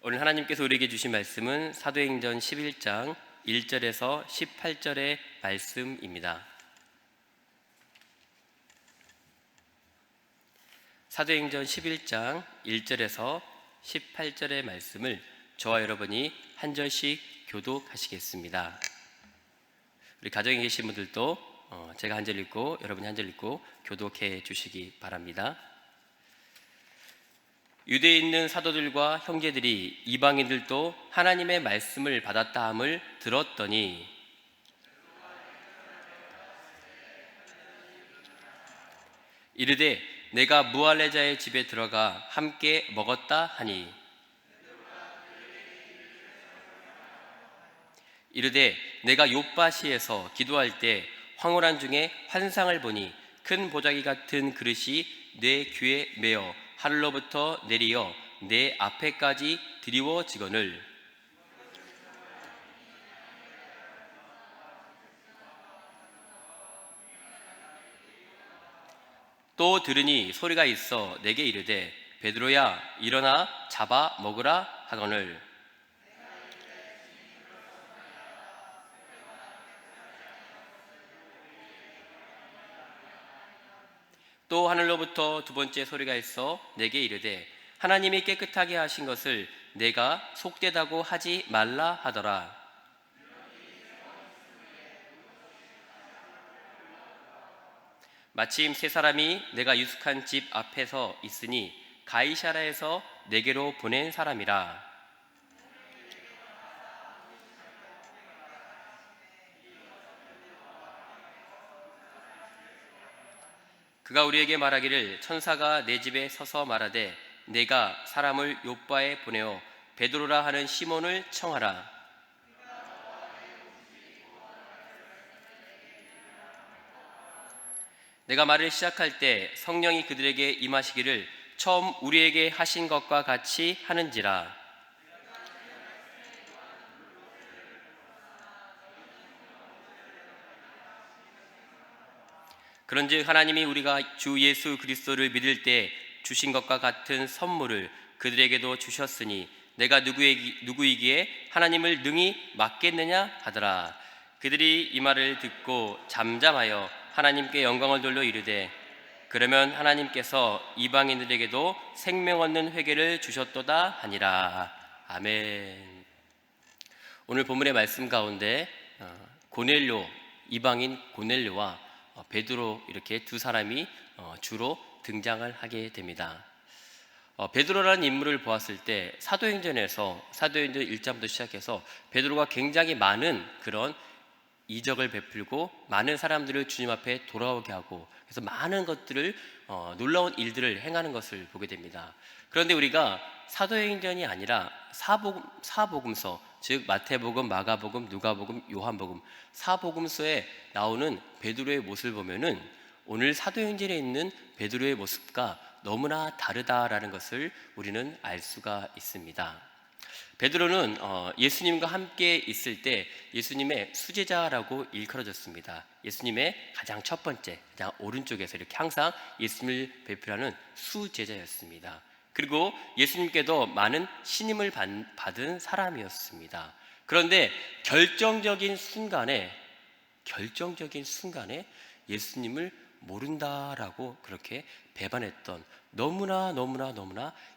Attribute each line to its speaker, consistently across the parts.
Speaker 1: 오늘 하나님께서 우리에게 주신 말씀은 사도행전 11장 1절에서 18절의 말씀입니다. 사도행전 11장 1절에서 18절의 말씀을 저와 여러분이 한 절씩 교독하시겠습니다. 우리 가정에 계신 분들도 제가 한 절 읽고 여러분이 한 절 읽고 교독해 주시기 바랍니다. 유대에 있는 사도들과 형제들이 이방인들도 하나님의 말씀을 받았다 함을 들었더니 이르되 내가 무할레자의 집에 들어가 함께 먹었다 하니 이르되 내가 욥바시에서 기도할 때 황홀한 중에 환상을 보니 큰 보자기 같은 그릇이 내 귀에 매어 하늘로부터 내리어 내 앞에까지 드리워지거늘 또 들으니 소리가 있어 내게 이르되 베드로야 일어나 잡아 먹으라 하거늘 또 하늘로부터 두 번째 소리가 있어 내게 이르되 하나님이 깨끗하게 하신 것을 내가 속되다고 하지 말라 하더라. 마침 세 사람이 내가 유숙한 집 앞에서 있으니 가이사랴에서 내게로 보낸 사람이라. 그가 우리에게 말하기를 천사가 내 집에 서서 말하되 내가 사람을 욥바에 보내어 베드로라 하는 시몬을 청하라. 내가 말을 시작할 때 성령이 그들에게 임하시기를 처음 우리에게 하신 것과 같이 하는지라. 그런즉 하나님이 우리가 주 예수 그리스도를 믿을 때 주신 것과 같은 선물을 그들에게도 주셨으니 내가 누구이기에 하나님을 능히 막겠느냐 하더라. 그들이 이 말을 듣고 잠잠하여 하나님께 영광을 돌려 이르되 그러면 하나님께서 이방인들에게도 생명 얻는 회개를 주셨도다 하니라. 아멘. 오늘 본문의 말씀 가운데 고넬료, 이방인 고넬료와 베드로 이렇게 두 사람이 주로 등장을 하게 됩니다. 베드로라는 인물을 보았을 때 사도행전 1장부터 시작해서 베드로가 굉장히 많은 그런 이적을 베풀고 많은 사람들을 주님 앞에 돌아오게 하고 그래서 많은 것들을 놀라운 일들을 행하는 것을 보게 됩니다. 그런데 우리가 사도행전이 아니라 사복음서, 즉 마태복음, 마가복음, 누가복음, 요한복음 사복음서에 나오는 베드로의 모습을 보면은 오늘 사도행전에 있는 베드로의 모습과 너무나 다르다라는 것을 우리는 알 수가 있습니다. 베드로는 예수님과 함께 있을 때 예수님의 수제자라고 일컬어졌습니다. 예수님의 가장 첫 번째, 가장 오른쪽에서 이렇게 항상 예수님을 배필하는 수제자였습니다. 그리고 예수님께도 많은 신임을 받은 사람이었습니다. 그런데 결정적인 순간에 예수님을 모른다라고 그렇게 배반했던 너무나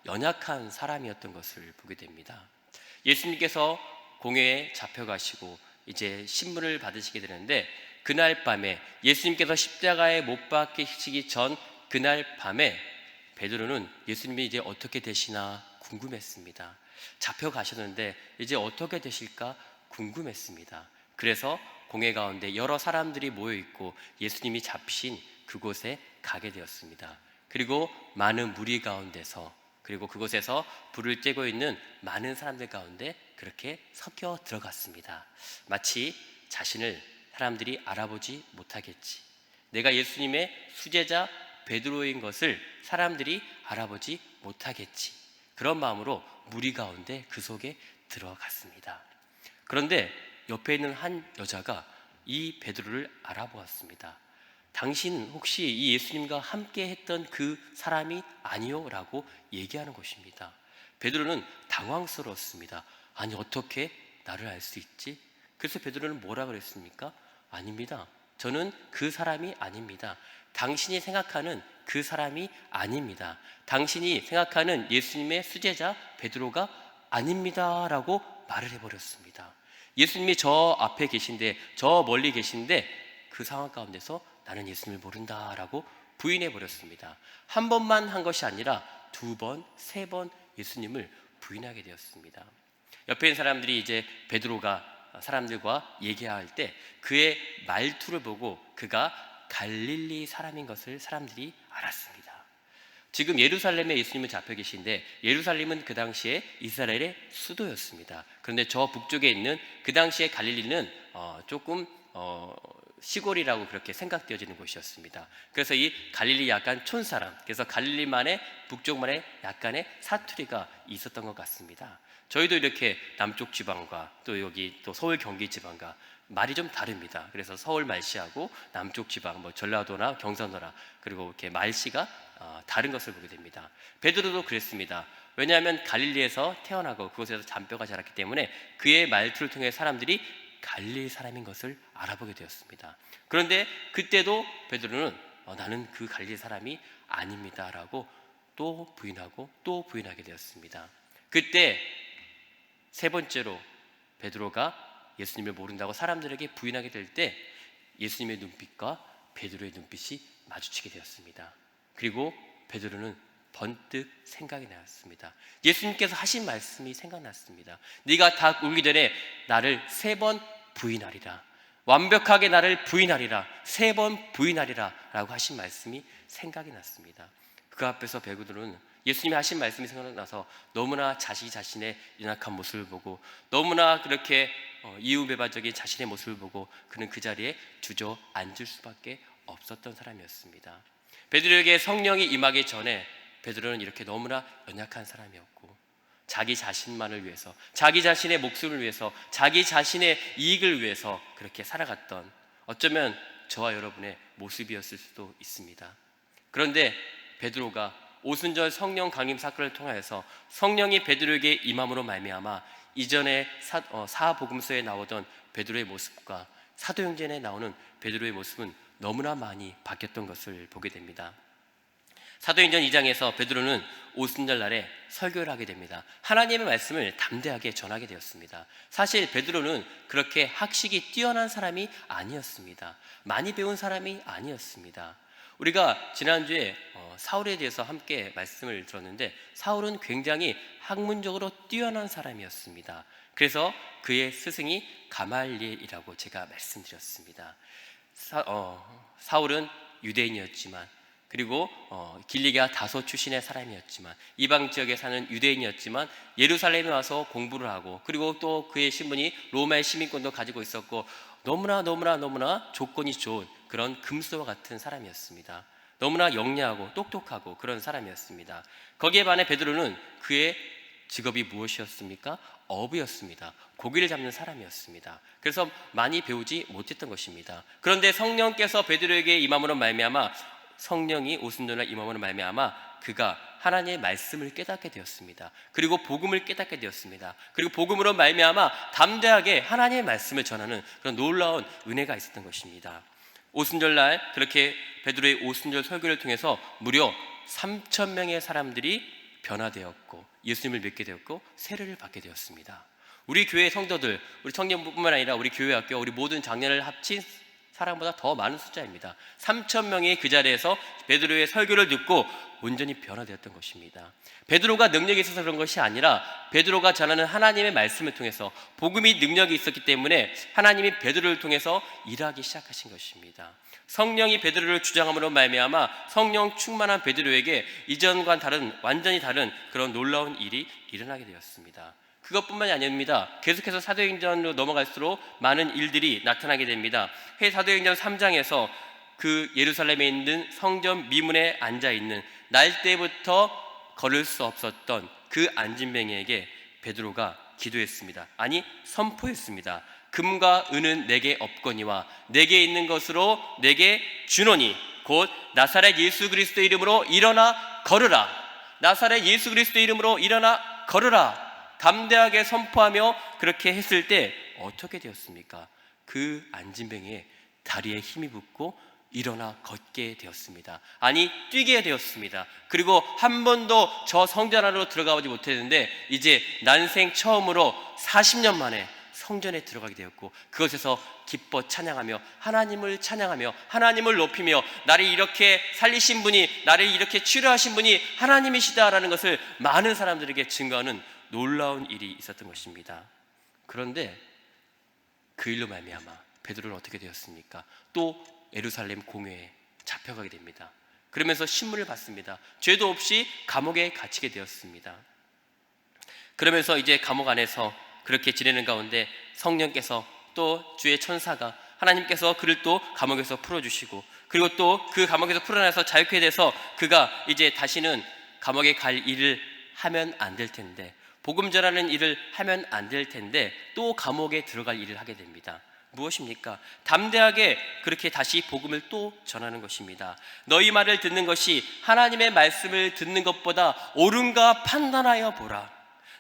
Speaker 1: 연약한 사람이었던 것을 보게 됩니다. 예수님께서 공회에 잡혀가시고 이제 신문을 받으시게 되는데 그날 밤에 예수님께서 십자가에 못 박히시기 전 그날 밤에 베드로는 예수님이 이제 어떻게 되시나 궁금했습니다. 잡혀가셨는데 이제 어떻게 되실까 궁금했습니다. 그래서 공회 가운데 여러 사람들이 모여있고 예수님이 잡히신 그곳에 가게 되었습니다. 그리고 많은 무리 가운데서 그리고 그곳에서 불을 쬐고 있는 많은 사람들 가운데 그렇게 섞여 들어갔습니다. 마치 자신을 사람들이 알아보지 못하겠지, 내가 예수님의 수제자 베드로인 것을 사람들이 알아보지 못하겠지, 그런 마음으로 무리 가운데 그 속에 들어갔습니다. 그런데 옆에 있는 한 여자가 이 베드로를 알아보았습니다. 당신 혹시 이 예수님과 함께 했던 그 사람이 아니요? 라고 얘기하는 것입니다. 베드로는 당황스러웠습니다. 아니, 어떻게 나를 알 수 있지? 그래서 베드로는 뭐라 그랬습니까? 아닙니다. 저는 그 사람이 아닙니다. 당신이 생각하는 그 사람이 아닙니다. 당신이 생각하는 예수님의 수제자 베드로가 아닙니다 라고 말을 해버렸습니다. 예수님이 저 앞에 계신데, 저 멀리 계신데 그 상황 가운데서 나는 예수님을 모른다 라고 부인해버렸습니다. 한 번만 한 것이 아니라 2번, 3번 예수님을 부인하게 되었습니다. 옆에 있는 사람들이 이제 베드로가 사람들과 얘기할 때 그의 말투를 보고 그가 갈릴리 사람인 것을 사람들이 알았습니다. 지금 예루살렘에 예수님은 잡혀 계신데, 예루살렘은 그 당시에 이스라엘의 수도였습니다. 그런데 저 북쪽에 있는 그 당시에 갈릴리는 조금 시골이라고 그렇게 생각되어지는 곳이었습니다. 그래서 이 갈릴리 약간 촌사람, 그래서 갈릴리만의 북쪽만의 약간의 사투리가 있었던 것 같습니다. 저희도 이렇게 남쪽 지방과 또 여기 또 서울 경기 지방과 말이 좀 다릅니다. 그래서 서울 말씨하고 남쪽 지방 뭐 전라도나 경상도나 그리고 이렇게 말씨가 다른 것을 보게 됩니다. 베드로도 그랬습니다. 왜냐하면 갈릴리에서 태어나고 그곳에서 잔뼈가 자랐기 때문에 그의 말투를 통해 사람들이 갈릴리 사람인 것을 알아보게 되었습니다. 그런데 그때도 베드로는 나는 그 갈릴리 사람이 아닙니다 라고 또 부인하고 또 부인하게 되었습니다. 그때 3번째로 베드로가 예수님을 모른다고 사람들에게 부인하게 될 때 예수님의 눈빛과 베드로의 눈빛이 마주치게 되었습니다. 그리고 베드로는 번뜩 생각이 났습니다. 예수님께서 하신 말씀이 생각났습니다. 네가 다 오기 전에 나를 3번 부인하리라, 완벽하게 나를 부인하리라, 3번 부인하리라 라고 하신 말씀이 생각이 났습니다. 그 앞에서 베드로는 예수님이 하신 말씀이 생각나서 너무나 자신의 연약한 모습을 보고 너무나 그렇게 이유배반적인 자신의 모습을 보고 그는 그 자리에 주저앉을 수밖에 없었던 사람이었습니다. 베드로에게 성령이 임하기 전에 베드로는 이렇게 너무나 연약한 사람이었고 자기 자신만을 위해서, 자기 자신의 목숨을 위해서, 자기 자신의 이익을 위해서 그렇게 살아갔던, 어쩌면 저와 여러분의 모습이었을 수도 있습니다. 그런데 베드로가 오순절 성령 강림 사건을 통하여서 성령이 베드로에게 임함으로 말미암아 이전에 사복음서에 나오던 베드로의 모습과 사도행전에 나오는 베드로의 모습은 너무나 많이 바뀌었던 것을 보게 됩니다. 사도행전 2장에서 베드로는 오순절 날에 설교를 하게 됩니다. 하나님의 말씀을 담대하게 전하게 되었습니다. 사실 베드로는 그렇게 학식이 뛰어난 사람이 아니었습니다. 많이 배운 사람이 아니었습니다. 우리가 지난주에 사울에 대해서 함께 말씀을 들었는데 사울은 굉장히 학문적으로 뛰어난 사람이었습니다. 그래서 그의 스승이 가말리엘이라고 제가 말씀드렸습니다. 사울은 유대인이었지만 그리고 길리기아 다소 출신의 사람이었지만 이방 지역에 사는 유대인이었지만 예루살렘에 와서 공부를 하고 그리고 또 그의 신분이 로마의 시민권도 가지고 있었고 너무나 조건이 좋은 그런 금수와 같은 사람이었습니다. 너무나 영리하고 똑똑하고 그런 사람이었습니다. 거기에 반해 베드로는 그의 직업이 무엇이었습니까? 어부였습니다. 고기를 잡는 사람이었습니다. 그래서 많이 배우지 못했던 것입니다. 그런데 성령께서 베드로에게 임함으로 말미암아 성령이 오순절날 임함으로 말미암아 그가 하나님의 말씀을 깨닫게 되었습니다. 그리고 복음을 깨닫게 되었습니다. 그리고 복음으로 말미암아 담대하게 하나님의 말씀을 전하는 그런 놀라운 은혜가 있었던 것입니다. 오순절날 그렇게 베드로의 오순절 설교를 통해서 무려 3,000명의 사람들이 변화되었고 예수님을 믿게 되었고 세례를 받게 되었습니다. 우리 교회 성도들, 우리 청년뿐만 아니라 우리 교회 학교, 우리 모든 장년을 합친 사람보다 더 많은 숫자입니다. 3,000명이 그 자리에서 베드로의 설교를 듣고 온전히 변화되었던 것입니다. 베드로가 능력이 있어서 그런 것이 아니라 베드로가 전하는 하나님의 말씀을 통해서 복음이 능력이 있었기 때문에 하나님이 베드로를 통해서 일하기 시작하신 것입니다. 성령이 베드로를 주장함으로 말미암아 성령 충만한 베드로에게 이전과 다른 완전히 다른 그런 놀라운 일이 일어나게 되었습니다. 그것뿐만이 아닙니다. 계속해서 사도행전으로 넘어갈수록 많은 일들이 나타나게 됩니다. 사도행전 3장에서 그 예루살렘에 있는 성전 미문에 앉아있는 날 때부터 걸을 수 없었던 그 안진뱅이에게 베드로가 기도했습니다. 아니 선포했습니다. 금과 은은 내게 없거니와 내게 있는 것으로 내게 주노니 곧 나사렛 예수 그리스도 이름으로 일어나 걸으라. 나사렛 예수 그리스도 이름으로 일어나 걸으라 담대하게 선포하며 그렇게 했을 때 어떻게 되었습니까? 그 안진뱅이의 다리에 힘이 붙고 일어나 걷게 되었습니다. 아니, 뛰게 되었습니다. 그리고 한 번도 저 성전 안으로 들어가지 못했는데 이제 난생 처음으로 40년 만에 성전에 들어가게 되었고, 그것에서 기뻐 찬양하며 하나님을 찬양하며 하나님을 높이며 나를 이렇게 살리신 분이, 나를 이렇게 치료하신 분이 하나님이시다라는 것을 많은 사람들에게 증거하는 놀라운 일이 있었던 것입니다. 그런데 그 일로 말미암아 베드로는 어떻게 되었습니까? 또 예루살렘 공회에 잡혀가게 됩니다. 그러면서 신문을 받습니다. 죄도 없이 감옥에 갇히게 되었습니다. 그러면서 이제 감옥 안에서 그렇게 지내는 가운데 성령께서 또 주의 천사가 하나님께서 그를 또 감옥에서 풀어주시고, 그리고 또 그 감옥에서 풀어나서 자유케 돼서 그가 이제 다시는 감옥에 갈 일을 하면 안 될 텐데, 복음 전하는 일을 하면 안 될 텐데 또 감옥에 들어갈 일을 하게 됩니다. 무엇입니까? 담대하게 그렇게 다시 복음을 또 전하는 것입니다. 너희 말을 듣는 것이 하나님의 말씀을 듣는 것보다 옳은가 판단하여 보라.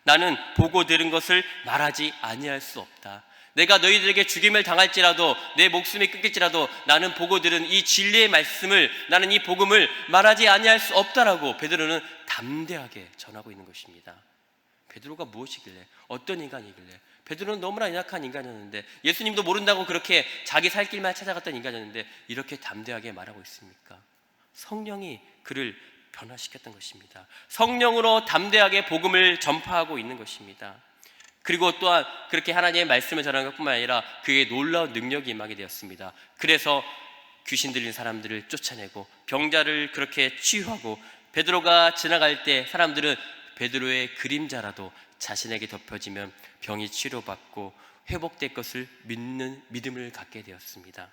Speaker 1: 나는 보고 들은 것을 말하지 아니할 수 없다. 내가 너희들에게 죽임을 당할지라도 내 목숨이 끊길지라도 나는 보고 들은 이 진리의 말씀을, 나는 이 복음을 말하지 아니할 수 없다라고 베드로는 담대하게 전하고 있는 것입니다. 베드로가 무엇이길래, 어떤 인간이길래? 베드로는 너무나 연약한 인간이었는데, 예수님도 모른다고 그렇게 자기 살 길만 찾아갔던 인간이었는데 이렇게 담대하게 말하고 있습니까? 성령이 그를 변화시켰던 것입니다. 성령으로 담대하게 복음을 전파하고 있는 것입니다. 그리고 또한 그렇게 하나님의 말씀을 전하는 것뿐만 아니라 그의 놀라운 능력이 임하게 되었습니다. 그래서 귀신 들린 사람들을 쫓아내고 병자를 그렇게 치유하고, 베드로가 지나갈 때 사람들은 베드로의 그림자라도 자신에게 덮여지면 병이 치료받고 회복될 것을 믿는 믿음을 갖게 되었습니다.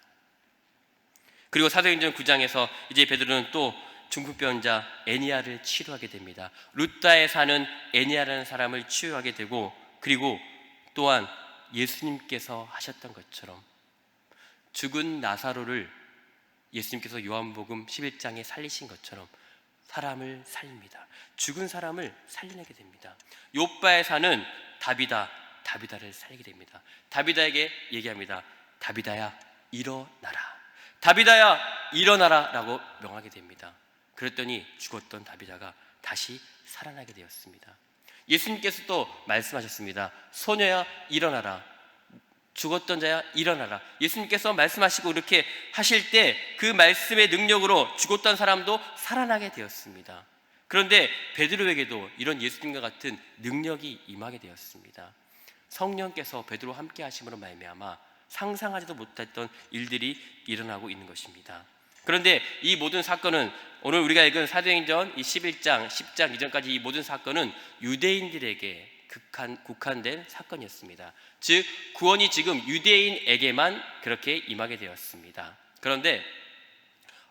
Speaker 1: 그리고 사도행전 9장에서 이제 베드로는 또 중풍병자 애니아를 치료하게 됩니다. 루다에 사는 애니아라는 사람을 치유하게 되고, 그리고 또한 예수님께서 하셨던 것처럼 죽은 나사로를 예수님께서 요한복음 11장에 살리신 것처럼 사람을 살립니다. 죽은 사람을 살려내게 됩니다. 요바에 사는 다비다를 살리게 됩니다. 다비다에게 얘기합니다. 다비다야 일어나라, 다비다야 일어나라 라고 명하게 됩니다. 그랬더니 죽었던 다비다가 다시 살아나게 되었습니다. 예수님께서 또 말씀하셨습니다. 소녀야 일어나라, 죽었던 자야 일어나라. 예수님께서 말씀하시고 이렇게 하실 때 그 말씀의 능력으로 죽었던 사람도 살아나게 되었습니다. 그런데 베드로에게도 이런 예수님과 같은 능력이 임하게 되었습니다. 성령께서 베드로와 함께 하심으로 말미암아 상상하지도 못했던 일들이 일어나고 있는 것입니다. 그런데 이 모든 사건은, 오늘 우리가 읽은 사도행전 이 11장, 10장 이전까지 이 모든 사건은 유대인들에게 국한된 사건이었습니다. 즉 구원이 지금 유대인에게만 그렇게 임하게 되었습니다. 그런데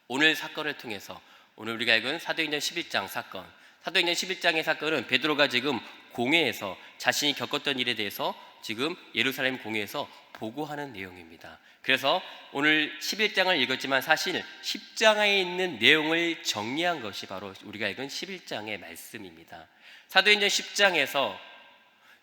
Speaker 1: 오늘 사건을 통해서, 오늘 우리가 읽은 사도행전 11장 사건, 사도행전 11장의 사건은 베드로가 지금 공회에서 자신이 겪었던 일에 대해서 지금 예루살렘 공회에서 보고하는 내용입니다. 그래서 오늘 11장을 읽었지만 사실 10장에 있는 내용을 정리한 것이 바로 우리가 읽은 11장의 말씀입니다. 사도행전 10장에서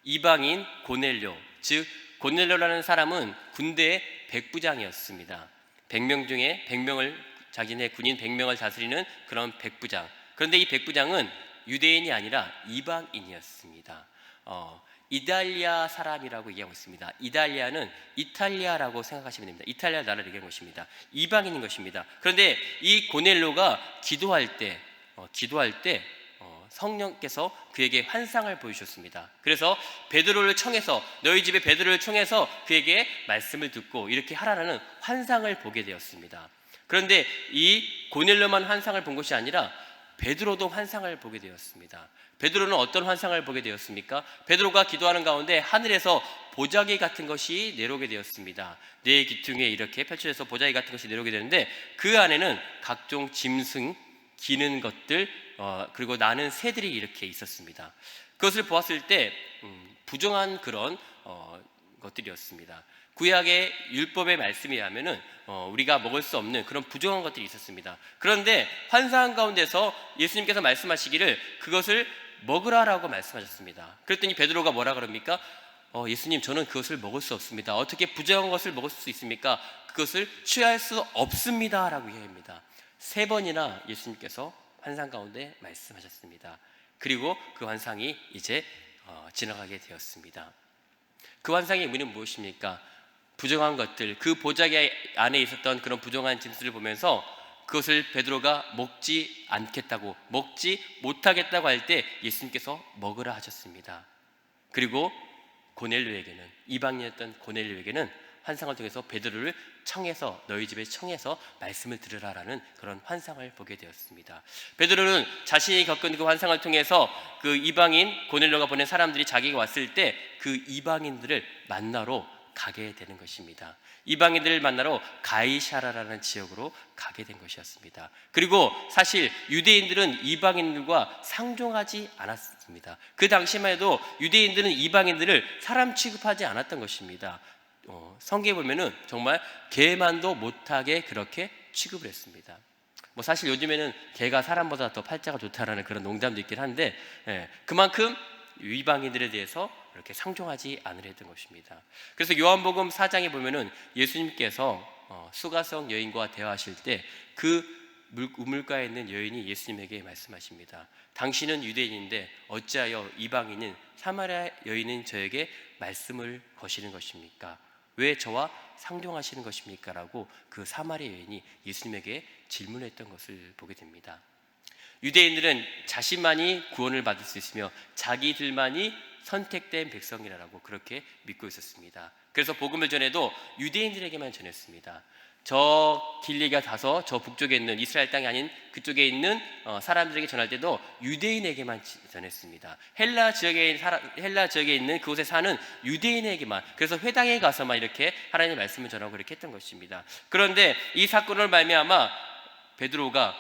Speaker 1: 이방인 고넬료, 즉 고넬료라는 사람은 군대의 백부장이었습니다. 100명 중에 100명을, 자기네 군인 100명을 다스리는 그런 백부장. 그런데 이 백부장은 유대인이 아니라 이방인이었습니다. 이달리아 사람이라고 얘기하고 있습니다. 이달리아는 이탈리아라고 생각하시면 됩니다. 이탈리아 나라를 얘기하는 것입니다. 이방인인 것입니다. 그런데 이 고넬료가 기도할 때 성령께서 그에게 환상을 보여주셨습니다. 그래서 베드로를 청해서, 너희 집에 베드로를 청해서 그에게 말씀을 듣고 이렇게 하라는 환상을 보게 되었습니다. 그런데 이 고넬료만 환상을 본 것이 아니라 베드로도 환상을 보게 되었습니다. 베드로는 어떤 환상을 보게 되었습니까? 베드로가 기도하는 가운데 하늘에서 보자기 같은 것이 내려오게 되었습니다. 네 기퉁에 이렇게 펼쳐져서 보자기 같은 것이 내려오게 되는데 그 안에는 각종 짐승, 기는 것들, 그리고 나는 새들이 이렇게 있었습니다. 그것을 보았을 때 부정한 그런 것들이었습니다. 구약의 율법의 말씀에 의하면은 우리가 먹을 수 없는 그런 부정한 것들이 있었습니다. 그런데 환상 가운데서 예수님께서 말씀하시기를 그것을 먹으라라고 말씀하셨습니다. 그랬더니 베드로가 뭐라 그럽니까? 예수님, 저는 그것을 먹을 수 없습니다. 어떻게 부정한 것을 먹을 수 있습니까? 그것을 취할 수 없습니다 라고 이야기합니다. 3번이나 예수님께서 환상 가운데 말씀하셨습니다. 그리고 그 환상이 이제 지나가게 되었습니다. 그 환상의 의미는 무엇입니까? 부정한 것들, 그 보자기 안에 있었던 그런 부정한 짐승을 보면서 그것을 베드로가 먹지 않겠다고, 먹지 못하겠다고 할 때 예수님께서 먹으라 하셨습니다. 그리고 고넬료에게는, 이방인이었던 고넬료에게는 환상을 통해서 베드로를 청해서, 너희 집에 청해서 말씀을 들으라라는 그런 환상을 보게 되었습니다. 베드로는 자신이 겪은 그 환상을 통해서 그 이방인 고넬료가 보낸 사람들이 자기가 왔을 때 그 이방인들을 만나러 가게 되는 것입니다. 이방인들을 만나러 가이사라라는 지역으로 가게 된 것이었습니다. 그리고 사실 유대인들은 이방인들과 상종하지 않았습니다. 그 당시만 해도 유대인들은 이방인들을 사람 취급하지 않았던 것입니다. 성경에 보면은 정말 개만도 못하게 그렇게 취급을 했습니다. 사실 요즘에는 개가 사람보다 더 팔자가 좋다라는 그런 농담도 있긴 한데, 그만큼 이방인들에 대해서 이렇게 상종하지 않으려 했던 것입니다. 그래서 요한복음 4장에 보면은 예수님께서 수가성 여인과 대화하실 때 그 우물가에 있는 여인이 예수님에게 말씀하십니다. 당신은 유대인인데 어찌하여 이방인인 사마리아 여인인 저에게 말씀을 거시는 것입니까? 왜 저와 상종하시는 것입니까? 라고 그 사마리아 여인이 예수님에게 질문했던 것을 보게 됩니다. 유대인들은 자신만이 구원을 받을 수 있으며 자기들만이 선택된 백성이라고 그렇게 믿고 있었습니다. 그래서 복음을 전해도 유대인들에게만 전했습니다. 저 길리가 다서 저 북쪽에 있는 이스라엘 땅이 아닌 그쪽에 있는 사람들에게 전할 때도 유대인에게만 전했습니다. 헬라 지역에 있는 그곳에 사는 유대인에게만, 그래서 회당에 가서만 이렇게 하나님의 말씀을 전하고 그렇게 했던 것입니다. 그런데 이 사건을 말미암아 베드로가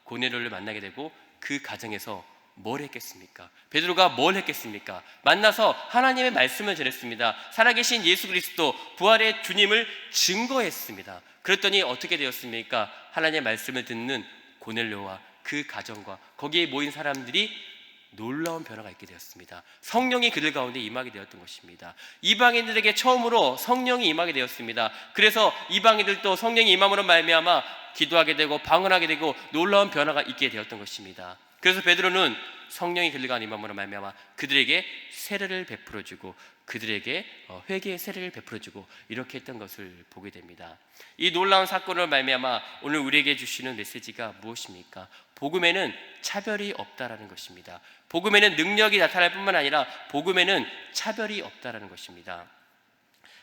Speaker 1: 고넬료를 만나게 되고 그 가정에서 뭘 했겠습니까? 베드로가 뭘 했겠습니까? 만나서 하나님의 말씀을 전했습니다. 살아계신 예수 그리스도 부활의 주님을 증거했습니다. 그랬더니 어떻게 되었습니까? 하나님의 말씀을 듣는 고넬료와 그 가정과 거기에 모인 사람들이 놀라운 변화가 있게 되었습니다. 성령이 그들 가운데 임하게 되었던 것입니다. 이방인들에게 처음으로 성령이 임하게 되었습니다. 그래서 이방인들도 성령이 임함으로 말미암아 기도하게 되고 방언하게 되고 놀라운 변화가 있게 되었던 것입니다. 그래서 베드로는 성령이 그들과 임함으로 말미암아 그들에게 세례를 베풀어주고 그들에게 회개의 세례를 베풀어주고 이렇게 했던 것을 보게 됩니다. 이 놀라운 사건을 말미암아 오늘 우리에게 주시는 메시지가 무엇입니까? 복음에는 차별이 없다라는 것입니다. 복음에는 능력이 나타날 뿐만 아니라 복음에는 차별이 없다라는 것입니다.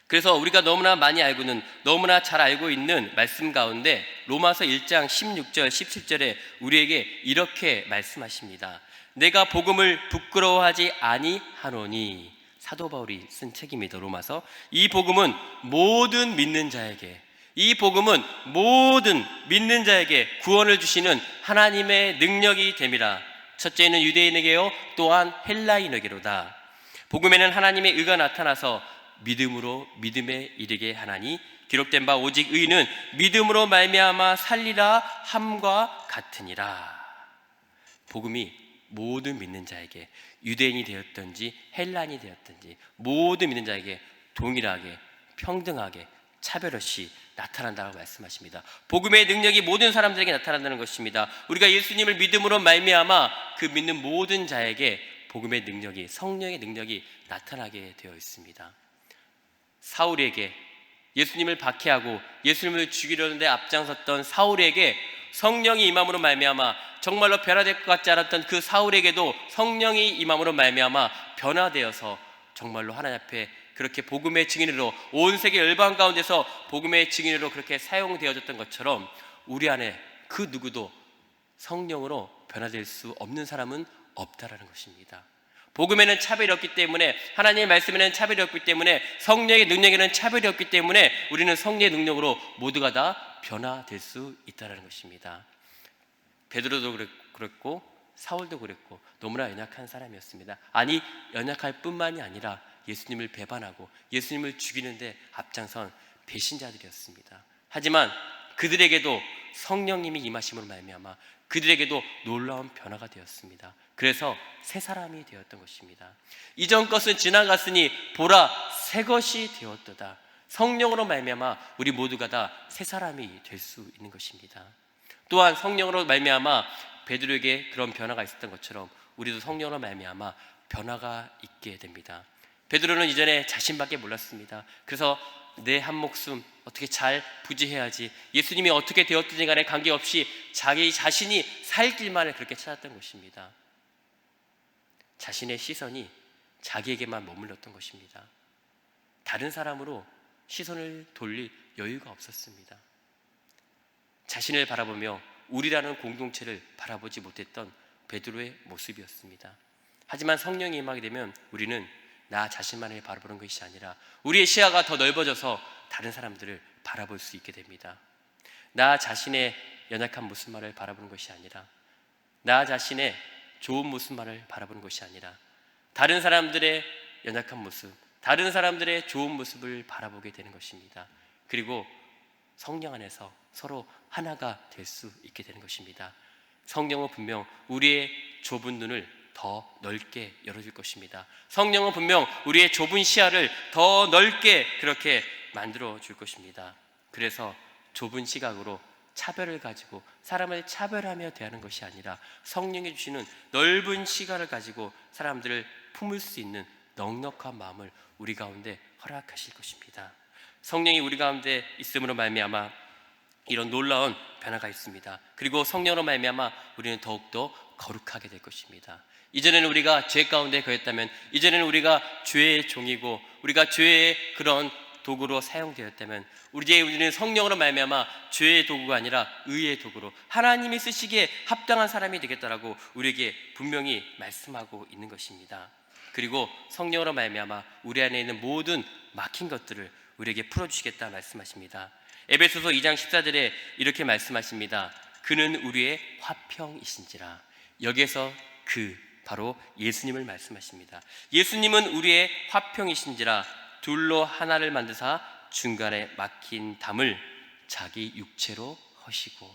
Speaker 1: 그래서 우리가 너무나 많이 알고는, 너무나 잘 알고 있는 말씀 가운데 로마서 1장 16절 17절에 우리에게 이렇게 말씀하십니다. 내가 복음을 부끄러워하지 아니하노니, 사도 바울이 쓴 책입니다. 로마서. 이 복음은 모든 믿는 자에게, 이 복음은 모든 믿는 자에게 구원을 주시는 하나님의 능력이 됨이라. 첫째는 유대인에게요 또한 헬라인에게로다. 복음에는 하나님의 의가 나타나서 믿음으로 믿음에 이르게 하나니 기록된 바 오직 의는 믿음으로 말미암아 살리라 함과 같으니라. 복음이 모든 믿는 자에게, 유대인이 되었든지 헬라인이 되었든지 모든 믿는 자에게 동일하게 평등하게 차별 없이 나타난다고 말씀하십니다. 복음의 능력이 모든 사람들에게 나타난다는 것입니다. 우리가 예수님을 믿음으로 말미암아 그 믿는 모든 자에게 복음의 능력이, 성령의 능력이 나타나게 되어 있습니다. 사울에게, 예수님을 박해하고 예수님을 죽이려는데 앞장섰던 사울에게 성령이 임함으로 말미암아 정말로 변화될 것 같지 않았던 그 사울에게도 성령이 임함으로 말미암아 변화되어서 정말로 하나님 앞에 그렇게 복음의 증인으로 온 세계 열방 가운데서 복음의 증인으로 그렇게 사용되어졌던 것처럼 우리 안에 그 누구도 성령으로 변화될 수 없는 사람은 없다라는 것입니다. 복음에는 차별이 없기 때문에, 하나님의 말씀에는 차별이 없기 때문에, 성령의 능력에는 차별이 없기 때문에 우리는 성령의 능력으로 모두가 다 변화될 수 있다는 것입니다. 베드로도 그랬고 사울도 그랬고 너무나 연약한 사람이었습니다. 아니, 연약할 뿐만이 아니라 예수님을 배반하고 예수님을 죽이는데 앞장선 배신자들이었습니다. 하지만 그들에게도 성령님이 임하심으로 말미암아 그들에게도 놀라운 변화가 되었습니다. 그래서 새 사람이 되었던 것입니다. 이전 것은 지나갔으니 보라 새 것이 되었도다. 성령으로 말미암아 우리 모두가 다 새 사람이 될 수 있는 것입니다. 또한 성령으로 말미암아 베드로에게 그런 변화가 있었던 것처럼 우리도 성령으로 말미암아 변화가 있게 됩니다. 베드로는 이전에 자신밖에 몰랐습니다. 그래서 내 한 목숨 어떻게 잘 부지해야지, 예수님이 어떻게 되었든지 간에 관계없이 자기 자신이 살 길만을 그렇게 찾았던 것입니다. 자신의 시선이 자기에게만 머물렀던 것입니다. 다른 사람으로 시선을 돌릴 여유가 없었습니다. 자신을 바라보며 우리라는 공동체를 바라보지 못했던 베드로의 모습이었습니다. 하지만 성령이 임하게 되면 우리는 나 자신만을 바라보는 것이 아니라 우리의 시야가 더 넓어져서 다른 사람들을 바라볼 수 있게 됩니다. 나 자신의 연약한 모습만을 바라보는 것이 아니라, 나 자신의 좋은 모습만을 바라보는 것이 아니라 다른 사람들의 연약한 모습, 다른 사람들의 좋은 모습을 바라보게 되는 것입니다. 그리고 성령 안에서 서로 하나가 될 수 있게 되는 것입니다. 성령은 분명 우리의 좁은 눈을 더 넓게 열어줄 것입니다. 성령은 분명 우리의 좁은 시야를 더 넓게 그렇게 만들어 줄 것입니다. 그래서 좁은 시각으로 차별을 가지고 사람을 차별하며 대하는 것이 아니라 성령이 주시는 넓은 시각을 가지고 사람들을 품을 수 있는 넉넉한 마음을 우리 가운데 허락하실 것입니다. 성령이 우리 가운데 있음으로 말미암아 이런 놀라운 변화가 있습니다. 그리고 성령으로 말미암아 우리는 더욱더 거룩하게 될 것입니다. 이전에는 우리가 죄 가운데 거했다면, 이전에는 우리가 죄의 종이고 우리가 죄의 그런 도구로 사용되었다면, 우리는 성령으로 말미암아 죄의 도구가 아니라 의의 도구로 하나님이 쓰시기에 합당한 사람이 되겠다라고 우리에게 분명히 말씀하고 있는 것입니다. 그리고 성령으로 말미암아 우리 안에 있는 모든 막힌 것들을 우리에게 풀어주시겠다 말씀하십니다. 에베소서 2장 14절에 이렇게 말씀하십니다. 그는 우리의 화평이신지라. 여기에서 바로 예수님을 말씀하십니다. 예수님은 우리의 화평이신지라 둘로 하나를 만드사 중간에 막힌 담을 자기 육체로 허시고,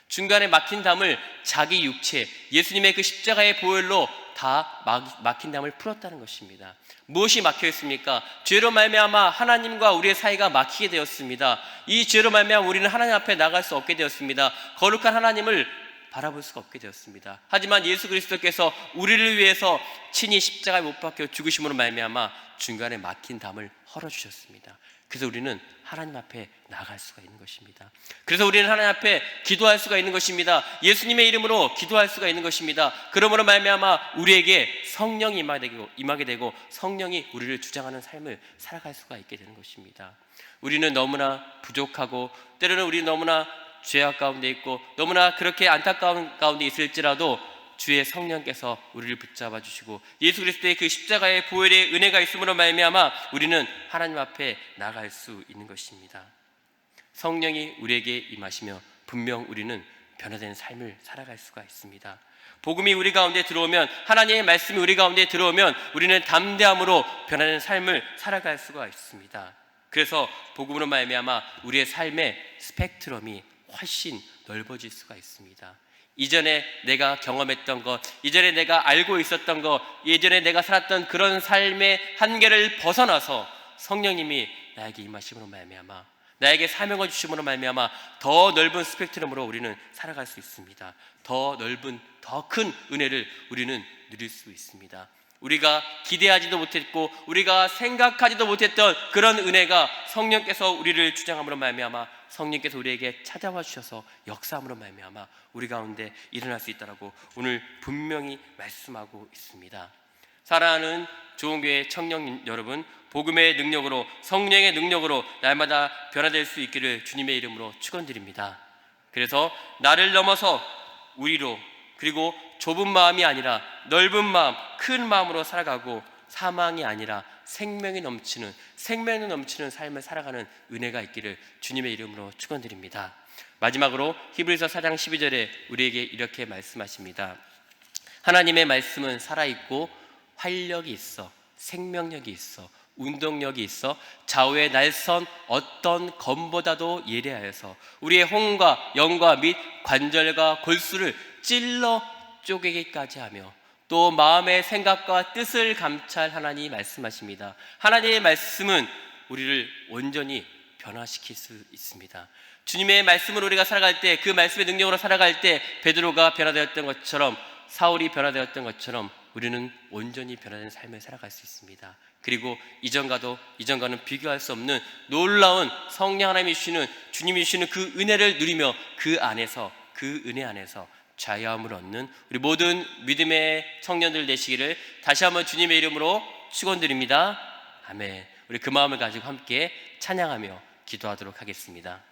Speaker 1: 중간에 막힌 담을 자기 육체, 예수님의 그 십자가의 보혈로 다 막힌 담을 풀었다는 것입니다. 무엇이 막혀 있습니까? 죄로 말미암아 하나님과 우리의 사이가 막히게 되었습니다. 이 죄로 말미암아 우리는 하나님 앞에 나갈 수 없게 되었습니다. 거룩한 하나님을 바라볼 수가 없게 되었습니다. 하지만 예수 그리스도께서 우리를 위해서 친히 십자가에 못 박혀 죽으심으로 말미암아 중간에 막힌 담을 헐어주셨습니다. 그래서 우리는 하나님 앞에 나갈 수가 있는 것입니다. 그래서 우리는 하나님 앞에 기도할 수가 있는 것입니다. 예수님의 이름으로 기도할 수가 있는 것입니다. 그러므로 말미암아 우리에게 성령이 임하게 되고 성령이 우리를 주장하는 삶을 살아갈 수가 있게 되는 것입니다. 우리는 너무나 부족하고 때로는 우리는 너무나 죄악 가운데 있고 너무나 그렇게 안타까운 가운데 있을지라도 주의 성령께서 우리를 붙잡아 주시고 예수 그리스도의 그 십자가의 보혈의 은혜가 있음으로 말미암아 우리는 하나님 앞에 나갈 수 있는 것입니다. 성령이 우리에게 임하시며 분명 우리는 변화된 삶을 살아갈 수가 있습니다. 복음이 우리 가운데 들어오면, 하나님의 말씀이 우리 가운데 들어오면 우리는 담대함으로 변화된 삶을 살아갈 수가 있습니다. 그래서 복음으로 말미암아 우리의 삶의 스펙트럼이 훨씬 넓어질 수가 있습니다. 이전에 내가 경험했던 것, 이전에 내가 알고 있었던 것, 예전에 내가 살았던 그런 삶의 한계를 벗어나서 성령님이 나에게 임하심으로 말미암아, 나에게 사명을 주심으로 말미암아 더 넓은 스펙트럼으로 우리는 살아갈 수 있습니다. 더 넓은, 더 큰 은혜를 우리는 누릴 수 있습니다. 우리가 기대하지도 못했고 우리가 생각하지도 못했던 그런 은혜가 성령께서 우리를 주장함으로 말미암아 성령께서 우리에게 찾아와 주셔서 역사함으로 말미암아 우리 가운데 일어날 수 있다라고 오늘 분명히 말씀하고 있습니다. 사랑하는 좋은교회 청년 여러분, 복음의 능력으로, 성령의 능력으로 날마다 변화될 수 있기를 주님의 이름으로 축원드립니다. 그래서 나를 넘어서 우리로, 그리고 좁은 마음이 아니라 넓은 마음, 큰 마음으로 살아가고 사망이 아니라 생명이 넘치는 삶을 살아가는 은혜가 있기를 주님의 이름으로 축원드립니다. 마지막으로 히브리서 4장 12절에 우리에게 이렇게 말씀하십니다. 하나님의 말씀은 살아있고 활력이 있어, 생명력이 있어, 운동력이 있어 좌우의 날선 어떤 검보다도 예리하여서 우리의 혼과 영과 및 관절과 골수를 찔러 쪼개기까지 하며 또 마음의 생각과 뜻을 감찰 하나님 말씀하십니다. 하나님의 말씀은 우리를 온전히 변화시킬 수 있습니다. 주님의 말씀으로 우리가 살아갈 때, 그 말씀의 능력으로 살아갈 때 베드로가 변화되었던 것처럼, 사울이 변화되었던 것처럼 우리는 온전히 변화된 삶을 살아갈 수 있습니다. 그리고 이전과는 비교할 수 없는 놀라운 성령 하나님이 주시는, 주님이 주시는 그 은혜를 누리며 그 은혜 안에서 자유함을 얻는 우리 모든 믿음의 청년들 되시기를 다시 한번 주님의 이름으로 축원드립니다. 아멘. 우리 그 마음을 가지고 함께 찬양하며 기도하도록 하겠습니다.